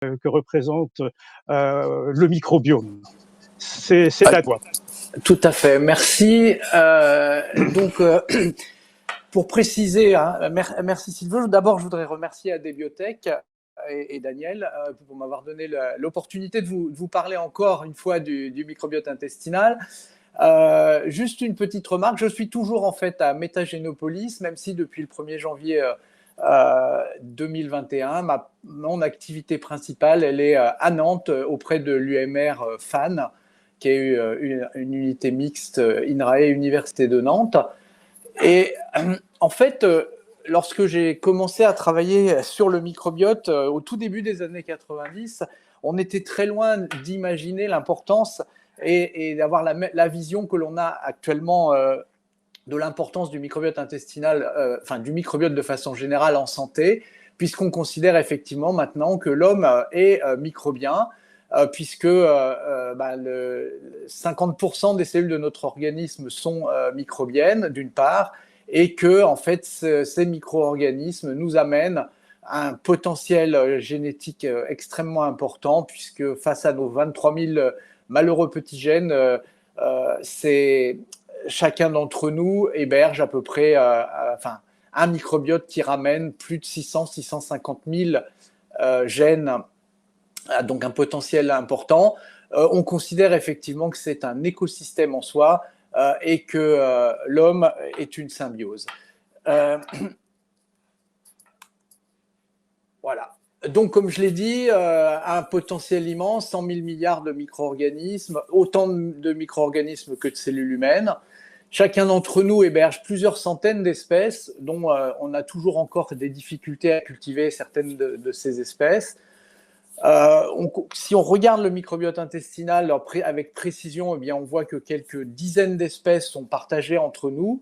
que représente le microbiome. C'est à toi. Tout à fait, merci. Pour préciser, hein, merci Sylvain. D'abord, je voudrais remercier Adébiotech et Daniel pour m'avoir donné l'opportunité de vous parler encore une fois du microbiote intestinal. Juste une petite remarque, je suis toujours en fait à Métagénopolis, même si depuis le 1er janvier 2021, mon activité principale, elle est à Nantes auprès de l'UMR FAN, qui est une unité mixte INRAE Université de Nantes. Et en fait, lorsque j'ai commencé à travailler sur le microbiote au tout début des années 90, on était très loin d'imaginer l'importance et d'avoir la vision que l'on a actuellement de l'importance du microbiote intestinal, du microbiote de façon générale en santé, puisqu'on considère effectivement maintenant que l'homme est microbien, puisque 50% des cellules de notre organisme sont microbiennes, d'une part, et que en fait, ces micro-organismes nous amènent un potentiel génétique extrêmement important, puisque face à nos 23 000 malheureux petits gènes, chacun d'entre nous héberge à peu près un microbiote qui ramène plus de 600-650 000 gènes, donc un potentiel important. On considère effectivement que c'est un écosystème en soi et que l'homme est une symbiose. Voilà. Donc, comme je l'ai dit, un potentiel immense, 100 000 milliards de micro-organismes, autant de micro-organismes que de cellules humaines. Chacun d'entre nous héberge plusieurs centaines d'espèces, dont on a toujours encore des difficultés à cultiver certaines de ces espèces. Si on regarde le microbiote intestinal avec précision, eh bien, on voit que quelques dizaines d'espèces sont partagées entre nous,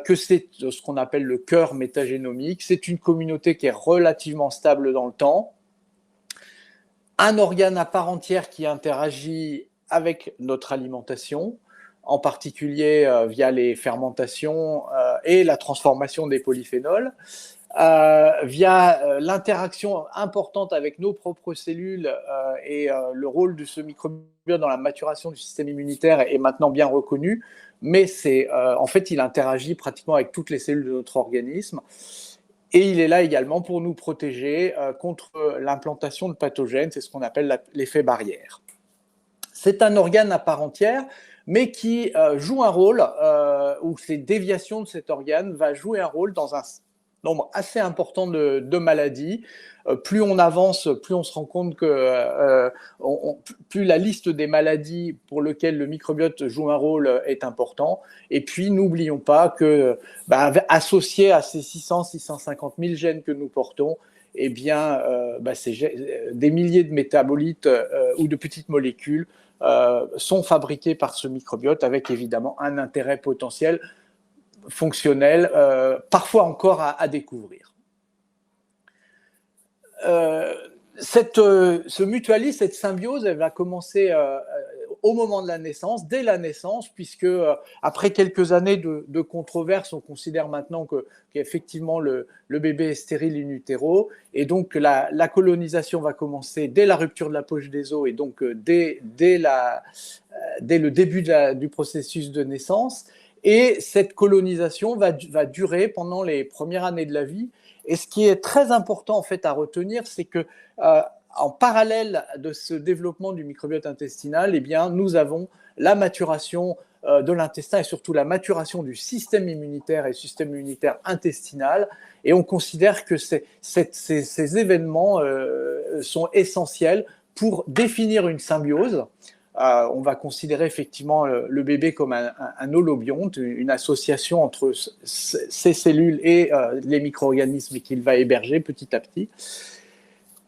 que c'est ce qu'on appelle le cœur métagénomique. C'est une communauté qui est relativement stable dans le temps. Un organe à part entière qui interagit avec notre alimentation, en particulier via les fermentations et la transformation des polyphénols, via l'interaction importante avec nos propres cellules et le rôle de ce microbiote dans la maturation du système immunitaire est maintenant bien reconnu, mais en fait, il interagit pratiquement avec toutes les cellules de notre organisme. Et il est là également pour nous protéger contre l'implantation de pathogènes, c'est ce qu'on appelle l'effet barrière. C'est un organe à part entière, mais qui joue un rôle, ou ces déviations de cet organe va jouer un rôle dans un nombre assez important de maladies. Plus on avance, plus on se rend compte que plus la liste des maladies pour lesquelles le microbiote joue un rôle est important. Et puis, n'oublions pas que, associé à ces 600-650 000 gènes que nous portons, eh bien, des milliers de métabolites ou de petites molécules sont fabriquées par ce microbiote avec évidemment un intérêt potentiel fonctionnel, parfois encore à découvrir. Ce mutualisme, cette symbiose, elle va commencer au moment de la naissance, dès la naissance, puisque après quelques années de controverses, on considère maintenant qu'effectivement le bébé est stérile in utero, et donc la colonisation va commencer dès la rupture de la poche des os, et donc dès le début du processus de naissance. Et cette colonisation va durer pendant les premières années de la vie. Et ce qui est très important en fait à retenir, c'est que en parallèle de ce développement du microbiote intestinal, eh bien, nous avons la maturation de l'intestin et surtout la maturation du système immunitaire et système immunitaire intestinal. Et on considère que ces événements sont essentiels pour définir une symbiose. On va considérer effectivement le bébé comme un holobionte, une association entre ces cellules et les micro-organismes qu'il va héberger petit à petit.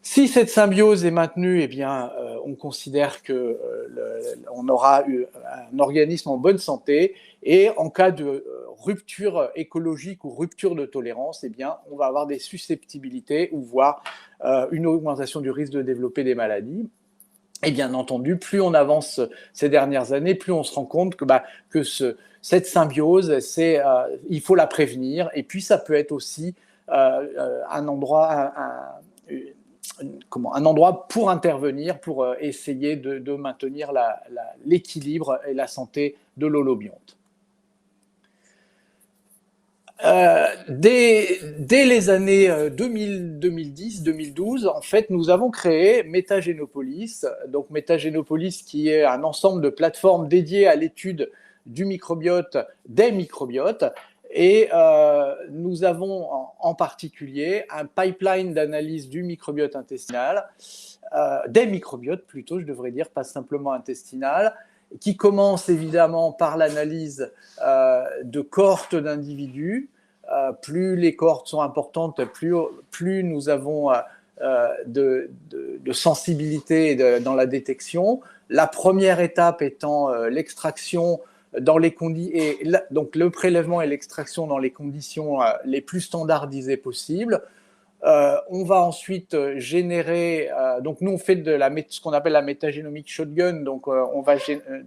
Si cette symbiose est maintenue, eh bien, on considère qu'on aura eu un organisme en bonne santé, et en cas de rupture écologique ou rupture de tolérance, eh bien, on va avoir des susceptibilités ou voire une augmentation du risque de développer des maladies. Et bien entendu, plus on avance ces dernières années, plus on se rend compte que cette symbiose, il faut la prévenir. Et puis, ça peut être aussi un endroit, un endroit pour intervenir, pour essayer de maintenir l'équilibre et la santé de l'holobionte. Dès les années 2010-2012, en fait, nous avons créé Metagenopolis. Donc, Metagenopolis, qui est un ensemble de plateformes dédiées à l'étude du microbiote, des microbiotes. Et nous avons en particulier un pipeline d'analyse du microbiote intestinal, des microbiotes plutôt, je devrais dire, pas simplement intestinal, qui commence évidemment par l'analyse de cohortes d'individus. Plus les cohortes sont importantes, plus nous avons de sensibilité dans la détection. La première étape étant l'extraction donc le prélèvement et l'extraction dans les conditions les plus standardisées possibles. On va ensuite générer, donc nous on fait ce qu'on appelle la métagénomique shotgun, donc on va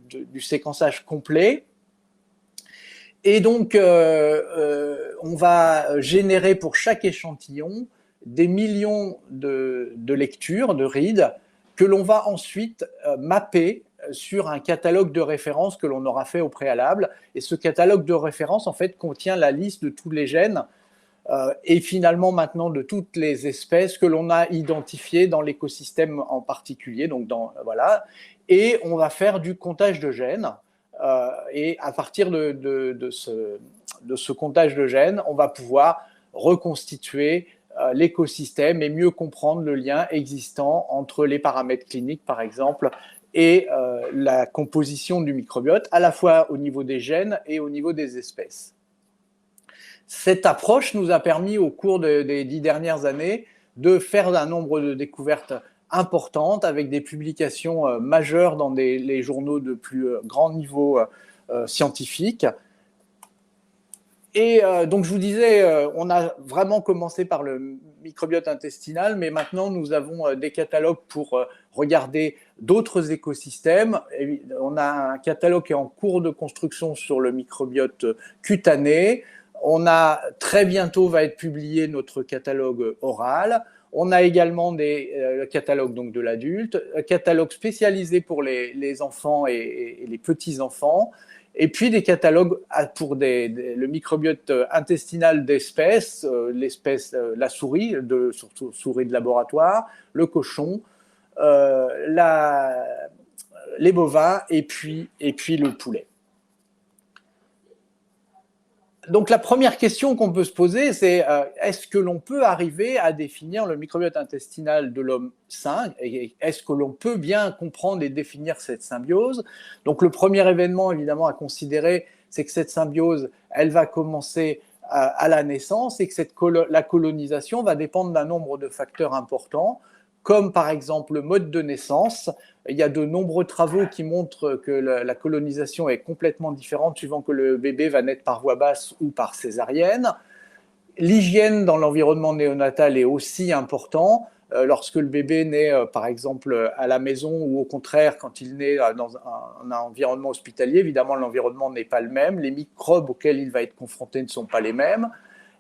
du séquençage complet. Et donc on va générer pour chaque échantillon des millions de lectures, de reads, que l'on va ensuite mapper sur un catalogue de références que l'on aura fait au préalable. Et ce catalogue de références, en fait, contient la liste de tous les gènes et finalement maintenant de toutes les espèces que l'on a identifiées dans l'écosystème en particulier. Donc voilà. Et on va faire du comptage de gènes. Et à partir de ce comptage de gènes, on va pouvoir reconstituer l'écosystème et mieux comprendre le lien existant entre les paramètres cliniques, par exemple, et la composition du microbiote, à la fois au niveau des gènes et au niveau des espèces. Cette approche nous a permis, au cours des 10 dernières années, de faire un nombre de découvertes importantes avec des publications majeures dans les journaux de plus grand niveau scientifique. Et donc, je vous disais, on a vraiment commencé par le microbiote intestinal, mais maintenant, nous avons des catalogues pour regarder d'autres écosystèmes. Et on a un catalogue qui est en cours de construction sur le microbiote cutané. On a très bientôt va être publié notre catalogue oral. On a également le catalogue donc, de l'adulte, un catalogue spécialisé pour les enfants et les petits-enfants, et puis des catalogues pour le microbiote intestinal d'espèces, l'espèce, la souris, surtout souris de laboratoire, le cochon, les bovins et puis le poulet. Donc la première question qu'on peut se poser, c'est est-ce que l'on peut arriver à définir le microbiote intestinal de l'homme sain et est-ce que l'on peut bien comprendre et définir cette symbiose? Donc le premier événement évidemment à considérer, c'est que cette symbiose, elle va commencer à la naissance et que la colonisation va dépendre d'un nombre de facteurs importants, comme par exemple le mode de naissance. Il y a de nombreux travaux qui montrent que la colonisation est complètement différente suivant que le bébé va naître par voie basse ou par césarienne. L'hygiène dans l'environnement néonatal est aussi important. Lorsque le bébé naît, par exemple, à la maison ou au contraire, quand il naît dans un environnement hospitalier, évidemment, l'environnement n'est pas le même. Les microbes auxquels il va être confronté ne sont pas les mêmes.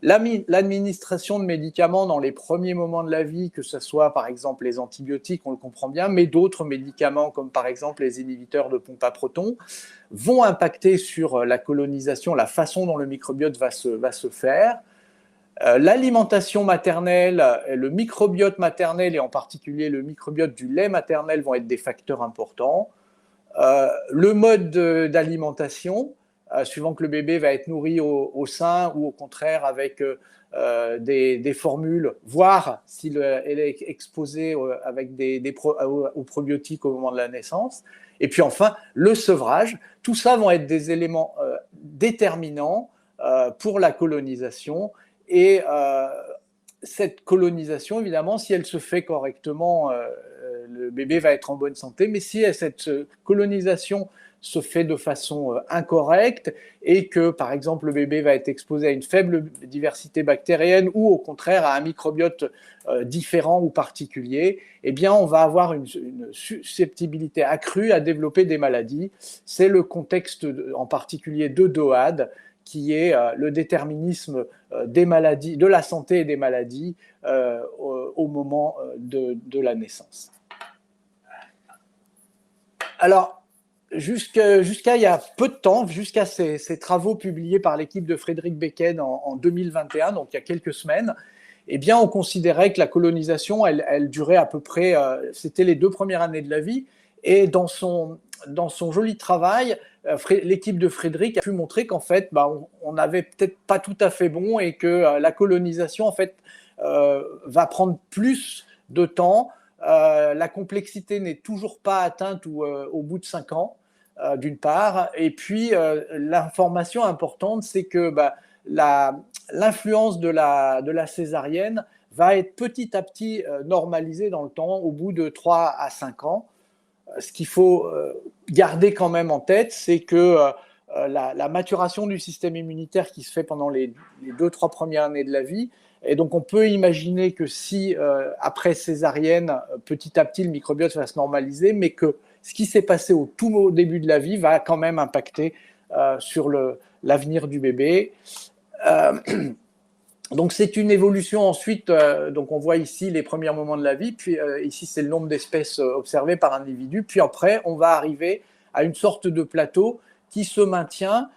L'administration de médicaments dans les premiers moments de la vie, que ce soit par exemple les antibiotiques, on le comprend bien, mais d'autres médicaments comme par exemple les inhibiteurs de pompe à protons, vont impacter sur la colonisation, la façon dont le microbiote va se faire. L'alimentation maternelle, le microbiote maternel et en particulier le microbiote du lait maternel vont être des facteurs importants. Le mode d'alimentation, suivant que le bébé va être nourri au sein ou au contraire avec des formules, voire s'il est exposé avec aux probiotiques au moment de la naissance. Et puis enfin, le sevrage. Tout ça vont être des éléments déterminants pour la colonisation. Et cette colonisation, évidemment, si elle se fait correctement, le bébé va être en bonne santé. Mais si cette colonisation se fait de façon incorrecte et que, par exemple, le bébé va être exposé à une faible diversité bactérienne ou au contraire à un microbiote différent ou particulier, eh bien, on va avoir une susceptibilité accrue à développer des maladies. C'est le contexte en particulier de DOAD qui est le déterminisme des maladies, de la santé et des maladies au moment de la naissance. Alors, jusqu'à il y a peu de temps, jusqu'à ces travaux publiés par l'équipe de Frédéric Beken en 2021, donc il y a quelques semaines, eh bien, on considérait que la colonisation, elle durait à peu près, c'était les 2 premières années de la vie, et dans son joli travail, l'équipe de Frédéric a pu montrer qu'en fait, on n'avait peut-être pas tout à fait bon et que la colonisation, en fait, va prendre plus de temps. La complexité n'est toujours pas atteinte au bout de 5 ans, d'une part. Et puis, l'information importante, c'est que l'influence de la césarienne va être petit à petit normalisée dans le temps au bout de 3 à 5 ans. Ce qu'il faut garder quand même en tête, c'est que la maturation du système immunitaire qui se fait pendant les 2-3 premières années de la vie, et donc on peut imaginer que si après césarienne, petit à petit le microbiote va se normaliser, mais que ce qui s'est passé tout au début de la vie va quand même impacter sur l'avenir du bébé. Donc c'est une évolution ensuite, donc on voit ici les premiers moments de la vie, puis ici c'est le nombre d'espèces observées par individu, puis après on va arriver à une sorte de plateau qui se maintient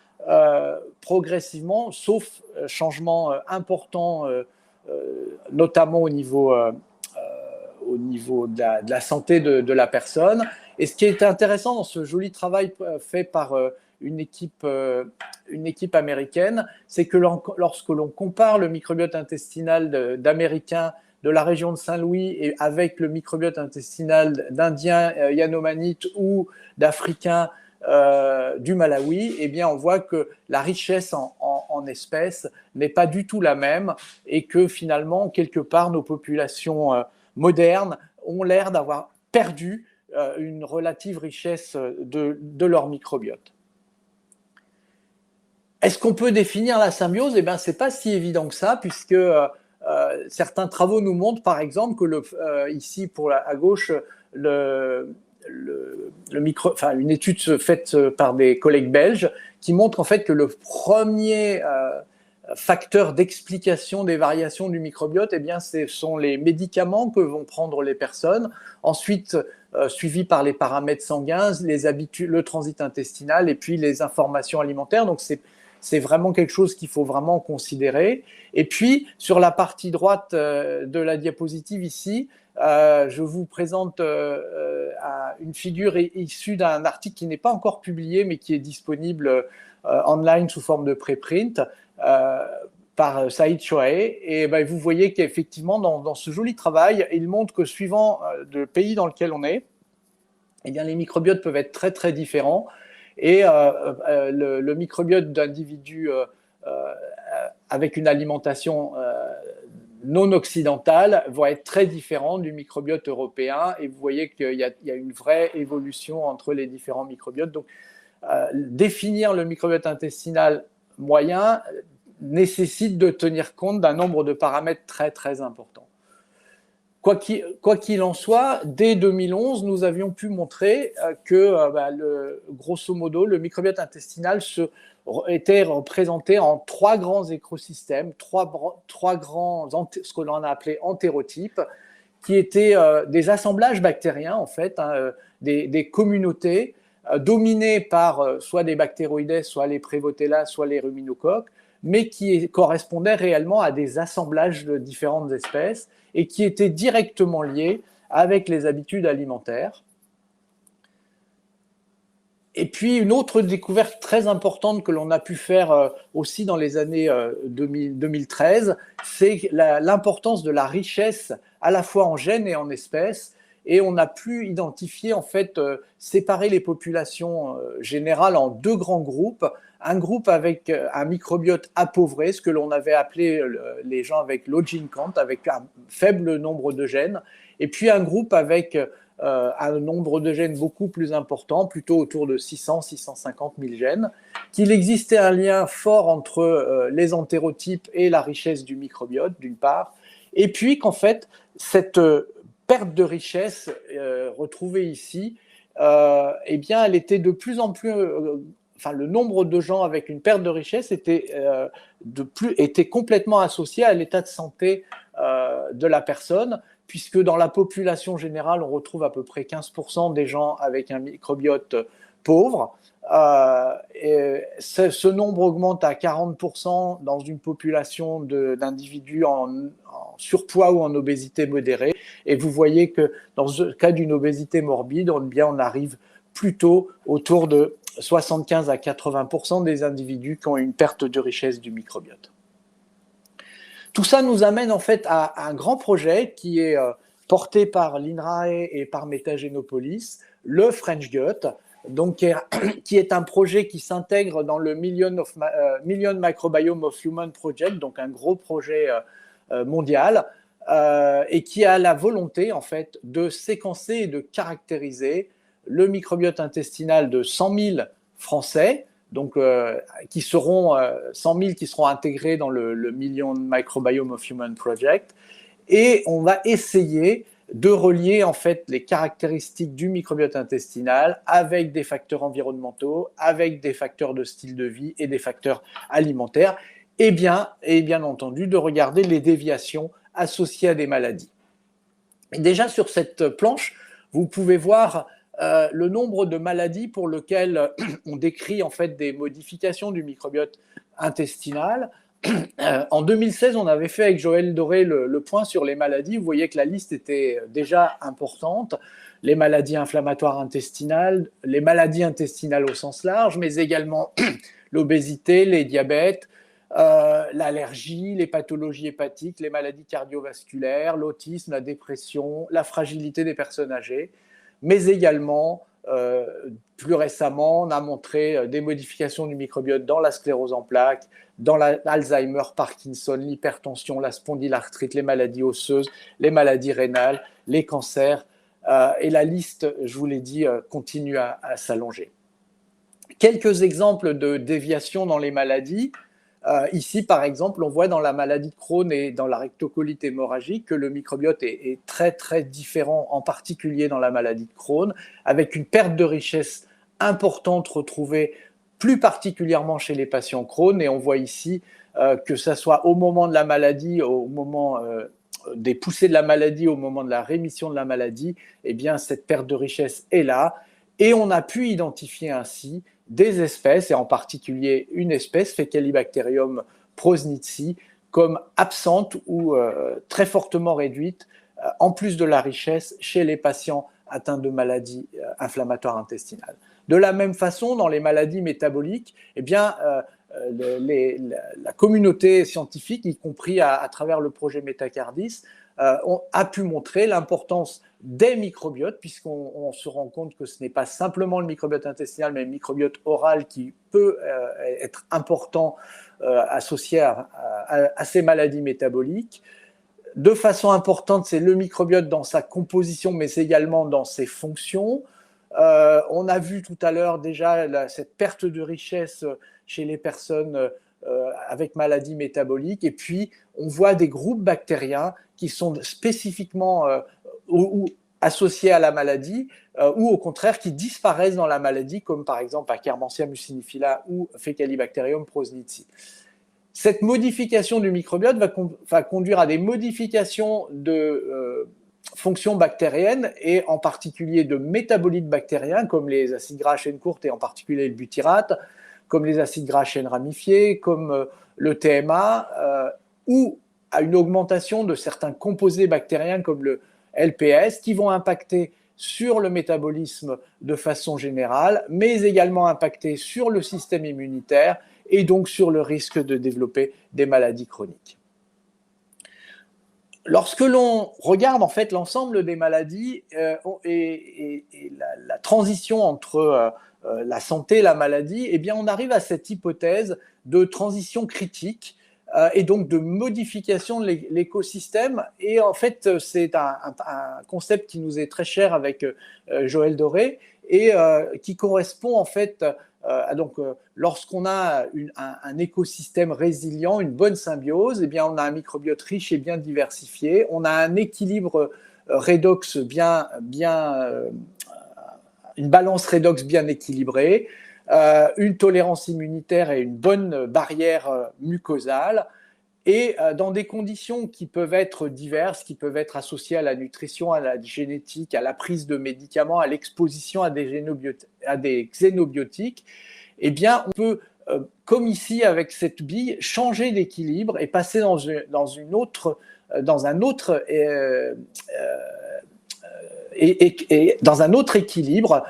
progressivement, sauf changement important, notamment au niveau de la santé de la personne. Et ce qui est intéressant dans ce joli travail fait par une équipe américaine, c'est que lorsque l'on compare le microbiote intestinal d'Américains de la région de Saint-Louis et avec le microbiote intestinal d'Indiens Yanomanites ou d'Africains du Malawi, eh bien, on voit que la richesse en espèces n'est pas du tout la même et que finalement, quelque part, nos populations modernes ont l'air d'avoir perdu une relative richesse de leur microbiote. Est-ce qu'on peut définir la symbiose? Eh bien, ce n'est pas si évident que ça, puisque certains travaux nous montrent, par exemple, que ici, à gauche, une étude faite par des collègues belges qui montre en fait que le premier facteur d'explication des variations du microbiote, eh bien, ce sont les médicaments que vont prendre les personnes, ensuite suivis par les paramètres sanguins, les habitudes, le transit intestinal et puis les informations alimentaires. Donc c'est vraiment quelque chose qu'il faut vraiment considérer. Et puis, sur la partie droite de la diapositive ici, je vous présente une figure issue d'un article qui n'est pas encore publié, mais qui est disponible online sous forme de préprint par Saïd Chouaé. Et vous voyez qu'effectivement, dans ce joli travail, il montre que suivant le pays dans lequel on est, eh bien, les microbiotes peuvent être très, très différents. Et le microbiote d'individus avec une alimentation non occidentale va être très différent du microbiote européen. Et vous voyez qu'il y a une vraie évolution entre les différents microbiotes. Donc, définir le microbiote intestinal moyen nécessite de tenir compte d'un nombre de paramètres très, très importants. Quoi qu'il en soit, dès 2011, nous avions pu montrer que, grosso modo, le microbiote intestinal était représenté en 3 grands écosystèmes, 3 grands, ce que l'on a appelé entérotypes, qui étaient des assemblages bactériens, en fait, des communautés dominées par soit des bactéroïdes, soit les Prevotella, soit les ruminocoques, mais qui correspondaient réellement à des assemblages de différentes espèces et qui étaient directement liés avec les habitudes alimentaires. Et puis, une autre découverte très importante que l'on a pu faire aussi dans les années 2013, c'est l'importance de la richesse à la fois en gènes et en espèces. Et on a pu identifier, en fait, séparer les populations générales en 2 grands groupes. Un groupe avec un microbiote appauvri, ce que l'on avait appelé les gens avec low gene count, avec un faible nombre de gènes. Et puis un groupe avec un nombre de gènes beaucoup plus important, plutôt autour de 600-650 000 gènes, qu'il existait un lien fort entre les entérotypes et la richesse du microbiote, d'une part, et puis qu'en fait, cette perte de richesse retrouvée ici, eh bien, elle était de plus en plus le nombre de gens avec une perte de richesse était complètement associé à l'état de santé de la personne, puisque dans la population générale, on retrouve à peu près 15% des gens avec un microbiote pauvre. Et ce nombre augmente à 40% dans une population d'individus en surpoids ou en obésité modérée. Et vous voyez que dans le cas d'une obésité morbide, on arrive plutôt autour de 75 à 80% des individus qui ont une perte de richesse du microbiote. Tout ça nous amène en fait à un grand projet qui est porté par l'INRAE et par Metagenopolis, le French Gut, donc qui est un projet qui s'intègre dans le Million Microbiome of Human Project, donc un gros projet mondial, et qui a la volonté en fait de séquencer et de caractériser le microbiote intestinal de 100 000 Français, donc 100 000 qui seront intégrés dans le Million Microbiome of Human Project, et on va essayer de relier en fait les caractéristiques du microbiote intestinal avec des facteurs environnementaux, avec des facteurs de style de vie et des facteurs alimentaires, et bien entendu de regarder les déviations associées à des maladies. Et déjà sur cette planche, vous pouvez voir le nombre de maladies pour lesquelles on décrit en fait des modifications du microbiote intestinal. En 2016, on avait fait avec Joël Doré le point sur les maladies. Vous voyez que la liste était déjà importante. Les maladies inflammatoires intestinales, les maladies intestinales au sens large, mais également l'obésité, les diabètes, l'allergie, les pathologies hépatiques, les maladies cardiovasculaires, l'autisme, la dépression, la fragilité des personnes âgées, mais également, plus récemment, on a montré des modifications du microbiote dans la sclérose en plaques, dans l'Alzheimer, Parkinson, l'hypertension, la spondylarthrite, les maladies osseuses, les maladies rénales, les cancers, et la liste, je vous l'ai dit, continue à s'allonger. Quelques exemples de déviations dans les maladies. Ici, par exemple, on voit dans la maladie de Crohn et dans la rectocolite hémorragique que le microbiote est très, très différent, en particulier dans la maladie de Crohn, avec une perte de richesse importante retrouvée plus particulièrement chez les patients Crohn. Et on voit ici que ce soit au moment de la maladie, au moment des poussées de la maladie, au moment de la rémission de la maladie, eh bien, cette perte de richesse est là. Et on a pu identifier ainsi des espèces, et en particulier une espèce, Faecalibacterium prosnitzi, comme absente ou très fortement réduite, en plus de la richesse, chez les patients atteints de maladies inflammatoires intestinales. De la même façon, dans les maladies métaboliques, eh bien, la communauté scientifique, y compris à travers le projet Métacardis, a pu montrer l'importance des microbiotes, puisqu'on se rend compte que ce n'est pas simplement le microbiote intestinal, mais le microbiote oral qui peut être important associé à ces maladies métaboliques. De façon importante, c'est le microbiote dans sa composition, mais également dans ses fonctions. On a vu tout à l'heure déjà cette perte de richesse chez les personnes avec maladies métaboliques, et puis on voit des groupes bactériens qui sont spécifiquement associés à la maladie, ou au contraire qui disparaissent dans la maladie, comme par exemple Akkermansia mucinifila ou Faecalibacterium prosnitzi. Cette modification du microbiote va conduire à des modifications de fonctions bactériennes, et en particulier de métabolites bactériens, comme les acides gras à chaîne courte et en particulier le butyrate, comme les acides gras à chaîne ramifiée, comme le TMA, ou à une augmentation de certains composés bactériens comme le LPS, qui vont impacter sur le métabolisme de façon générale, mais également impacter sur le système immunitaire et donc sur le risque de développer des maladies chroniques. Lorsque l'on regarde en fait l'ensemble des maladies et la transition entre la santé et la maladie, eh bien on arrive à cette hypothèse de transition critique et donc de modification de l'écosystème. Et en fait, c'est un concept qui nous est très cher avec Joël Doré et qui correspond en fait lorsqu'on a un écosystème résilient, une bonne symbiose, eh bien on a un microbiote riche et bien diversifié, on a un équilibre redox une balance redox bien équilibrée, une tolérance immunitaire et une bonne barrière mucosale, et dans des conditions qui peuvent être diverses, qui peuvent être associées à la nutrition, à la génétique, à la prise de médicaments, à l'exposition à des xénobiotiques, eh bien, on peut, comme ici avec cette bille, changer d'équilibre et passer dans un autre dans un autre équilibre,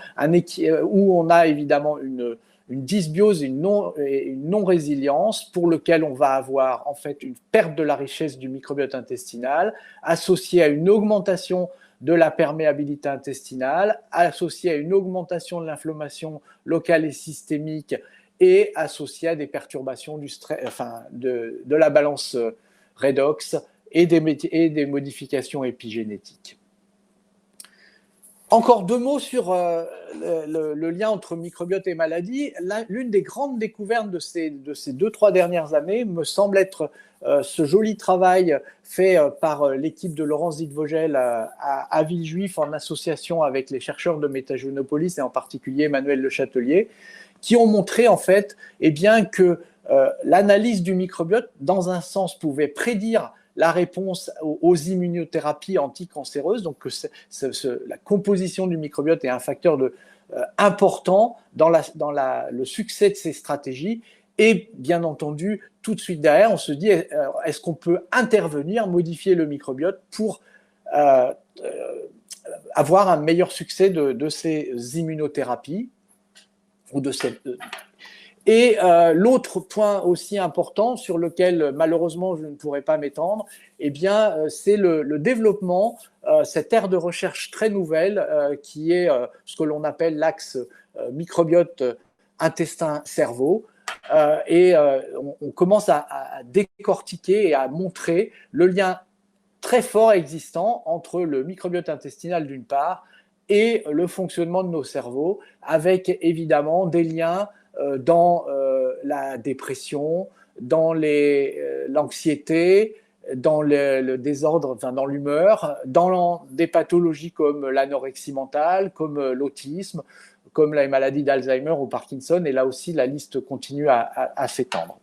où on a évidemment une dysbiose, une non-résilience, pour lequel on va avoir en fait une perte de la richesse du microbiote intestinal, associée à une augmentation de la perméabilité intestinale, associée à une augmentation de l'inflammation locale et systémique, et associée à des perturbations de la balance redox et des modifications épigénétiques. Encore 2 mots sur le lien entre microbiote et maladie. L'une des grandes découvertes de ces 2-3 dernières années me semble être ce joli travail fait par l'équipe de Laurence Zidvogel à Villejuif, en association avec les chercheurs de Métagénopolis et en particulier Emmanuel Le Chatelier, qui ont montré en fait que l'analyse du microbiote, dans un sens, pouvait prédire la réponse aux immunothérapies anticancéreuses. Donc, la composition du microbiote est un facteur important dans le succès de ces stratégies. Et bien entendu, tout de suite derrière, on se dit, est-ce qu'on peut intervenir, modifier le microbiote pour avoir un meilleur succès de ces immunothérapies ou de cette... Et l'autre point aussi important, sur lequel malheureusement je ne pourrais pas m'étendre, eh bien, c'est le développement, cette aire de recherche très nouvelle, qui est ce que l'on appelle l'axe microbiote intestin-cerveau. On commence à décortiquer et à montrer le lien très fort existant entre le microbiote intestinal d'une part et le fonctionnement de nos cerveaux, avec évidemment des liens dans la dépression, dans l'anxiété, dans le désordre, enfin dans l'humeur, dans des pathologies comme l'anorexie mentale, comme l'autisme, comme la maladie d'Alzheimer ou Parkinson, et là aussi la liste continue à s'étendre.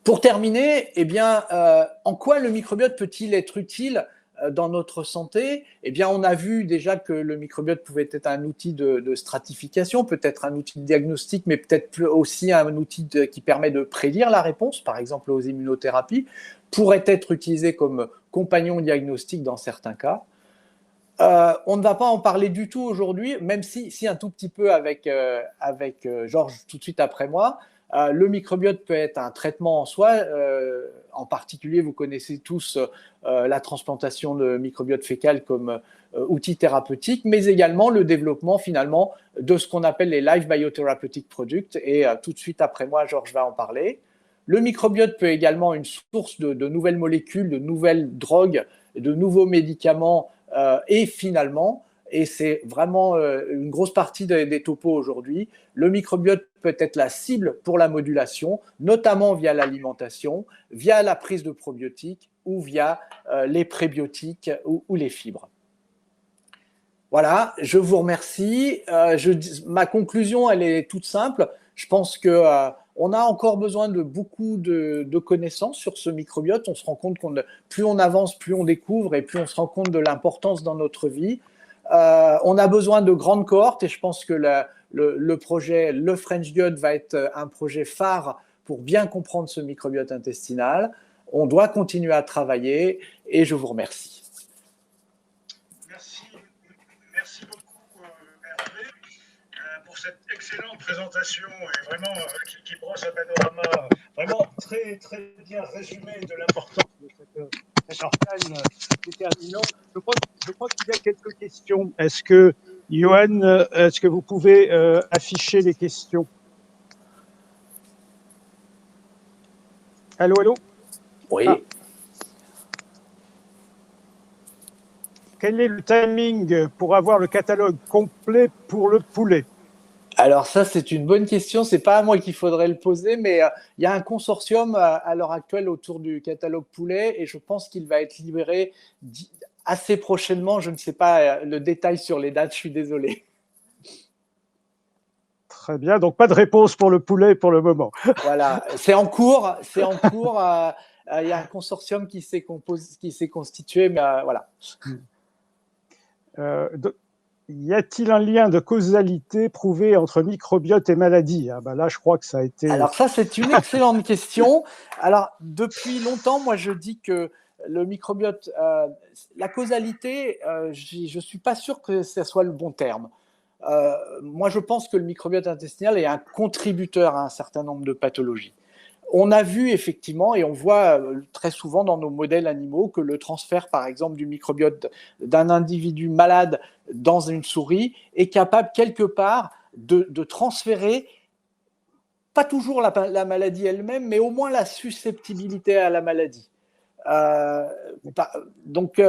Pour terminer, eh bien, en quoi le microbiote peut-il être utile dans notre santé? Eh bien, on a vu déjà que le microbiote pouvait être un outil de stratification, peut-être un outil de diagnostic, mais peut-être aussi un outil qui permet de prédire la réponse, par exemple aux immunothérapies, pourrait être utilisé comme compagnon diagnostique dans certains cas. On ne va pas en parler du tout aujourd'hui, même si un tout petit peu avec Georges tout de suite après moi. Le microbiote peut être un traitement en soi. En particulier, vous connaissez tous la transplantation de microbiote fécal comme outil thérapeutique, mais également le développement finalement de ce qu'on appelle les Live Biotherapeutic Products. Et tout de suite après moi, Georges va en parler. Le microbiote peut également être une source de nouvelles molécules, de nouvelles drogues, de nouveaux médicaments, et finalement, et c'est vraiment une grosse partie des topos aujourd'hui, le microbiote peut être la cible pour la modulation, notamment via l'alimentation, via la prise de probiotiques ou via les prébiotiques ou les fibres. Voilà, je vous remercie. Ma conclusion, elle est toute simple. Je pense qu'on a encore besoin de beaucoup de connaissances sur ce microbiote. On se rend compte que plus on avance, plus on découvre et plus on se rend compte de l'importance dans notre vie. On a besoin de grandes cohortes et je pense que le projet Le French Gut va être un projet phare pour bien comprendre ce microbiote intestinal. On doit continuer à travailler et je vous remercie. Merci beaucoup Hervé pour cette excellente présentation et vraiment qui brosse un panorama vraiment très, très bien résumé de l'importance de cet organe déterminant. Je crois qu'il y a quelques questions. Est-ce que, Johan, est-ce que vous pouvez afficher les questions? Allô, allô? Oui. Ah. Quel est le timing pour avoir le catalogue complet pour le poulet? Alors ça, c'est une bonne question. C'est pas à moi qu'il faudrait le poser, mais il y a un consortium à l'heure actuelle autour du catalogue poulet et je pense qu'il va être libéré assez prochainement. Je ne sais pas le détail sur les dates, je suis désolé. Très bien, donc pas de réponse pour le poulet pour le moment. Voilà, c'est en cours. Il y a un consortium qui s'est constitué, mais voilà. Y a-t-il un lien de causalité prouvé entre microbiote et maladie? Là, je crois que ça a été… Alors ça, c'est une excellente question. Alors, depuis longtemps, moi, je dis que le microbiote, la causalité, je ne suis pas sûr que ce soit le bon terme. Moi, je pense que le microbiote intestinal est un contributeur à un certain nombre de pathologies. On a vu effectivement, et on voit très souvent dans nos modèles animaux, que le transfert, par exemple, du microbiote d'un individu malade dans une souris est capable quelque part de transférer, pas toujours la maladie elle-même, mais au moins la susceptibilité à la maladie. Donc,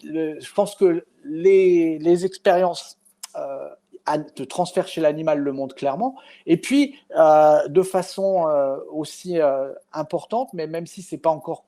je pense que les expériences de transfert chez l'animal le montrent clairement. Et puis, de façon aussi importante, mais même si ce n'est pas encore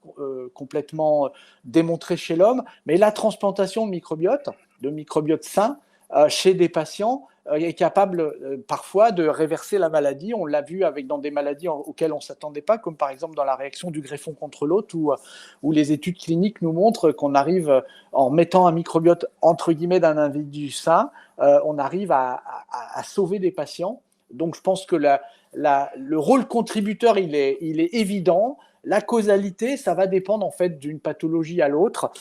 complètement démontré chez l'homme, mais la transplantation de microbiote sain, chez des patients est capable parfois de réverser la maladie. On l'a vu dans des maladies auxquelles on ne s'attendait pas, comme par exemple dans la réaction du greffon contre l'hôte, où les études cliniques nous montrent qu'on arrive, en mettant un microbiote entre guillemets d'un individu sain, on arrive à sauver des patients. Donc je pense que le rôle contributeur, il est évident. La causalité, ça va dépendre en fait d'une pathologie à l'autre.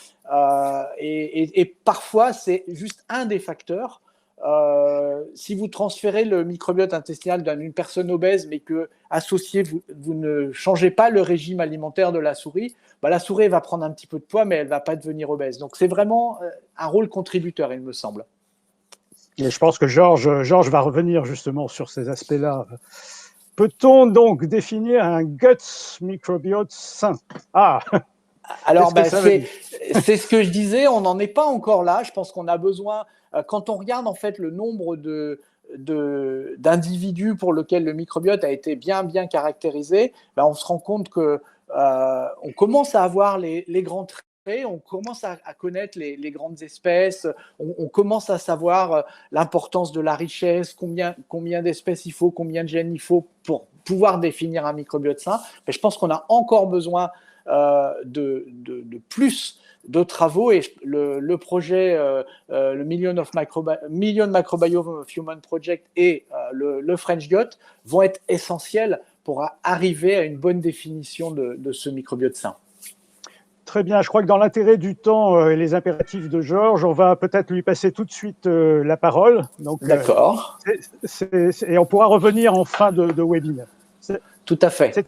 Et parfois, c'est juste un des facteurs. Si vous transférez le microbiote intestinal d'une personne obèse, mais que associé, vous ne changez pas le régime alimentaire de la souris, la souris va prendre un petit peu de poids, mais elle ne va pas devenir obèse. Donc c'est vraiment un rôle contributeur, il me semble. Et je pense que Georges va revenir justement sur ces aspects-là. Peut-on donc définir un gut microbiote sain? Alors, c'est ce que je disais, on n'en est pas encore là. Je pense qu'on a besoin, quand on regarde en fait le nombre d'individus pour lesquels le microbiote a été bien caractérisé, on se rend compte que on commence à avoir les grands traits, on commence à connaître les grandes espèces, on commence à savoir l'importance de la richesse, combien d'espèces il faut, combien de gènes il faut pour pouvoir définir un microbiote sain. Mais je pense qu'on a encore besoin de plus de travaux, et le projet, le Million Microbiome of Human Project et le French Gut vont être essentiels pour arriver à une bonne définition de ce microbiote sain. Très bien, je crois que dans l'intérêt du temps et les impératifs de Georges, on va peut-être lui passer tout de suite la parole. D'accord. Et on pourra revenir en fin de webinaire. Tout à fait.